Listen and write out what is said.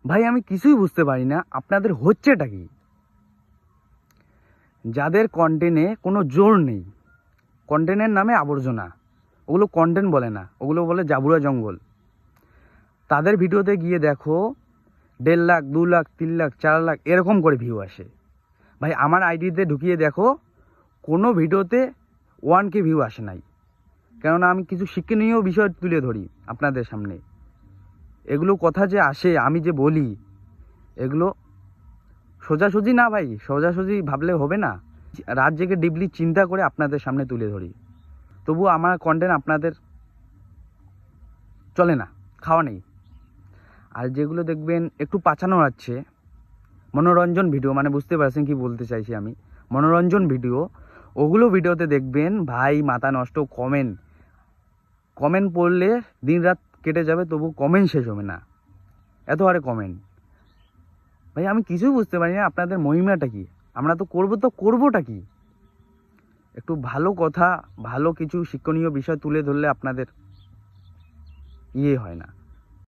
ভাই আমি কিছুই বুঝতে পারি না আপনাদের হচ্ছেটা কি। যাদের কন্টেন্টে কোনো জোর নেই, কন্টেন্টের নামে আবর্জনা, ওগুলো কন্টেন্ট বলে না, ওগুলো বলে জাবুরা জঙ্গল। তাদের ভিডিওতে গিয়ে দেখো 1.5 লাখ 2 লাখ 3 লাখ 4 লাখ এরকম করে ভিউ আসে। ভাই আমার আইডিতে ঢুকিয়ে দেখো কোনো ভিডিওতে 1K ভিউ আসে নাই। কেননা আমি কিছু শিক্ষণীয় বিষয় তুলে ধরি আপনাদের সামনে। এগুলো কথা যে আসে, আমি যে বলি, এগুলো সোজাসুজি না ভাই, সোজাসুজি ভাবলে হবে না। রাত জেগে ডিপলি চিন্তা করে আপনাদের সামনে তুলে ধরি। তবুও আমার কন্টেন্ট আপনাদের চলে না, খাওয়া নেই। আর যেগুলো দেখবেন একটু পাচানো আছে, মনোরঞ্জন ভিডিও, মানে বুঝতে পারছেন কি বলতে চাইছি আমি, মনোরঞ্জন ভিডিও, ওগুলো ভিডিওতে দেখবেন ভাই মাথা নষ্ট কমেন্ট। কমেন্ট পড়লে দিন রাত কেটে যাবে, তবু কমেন্ট শেষ হবে না, এত হারে কমেন্ট। ভাই আমি কিছুই বুঝতে পারি না আপনাদের মহিমাটা কি। আমরা তো করবোটা কি। একটু ভালো কথা, ভালো কিছু শিক্ষণীয় বিষয় তুলে ধরলে আপনাদের হয় না।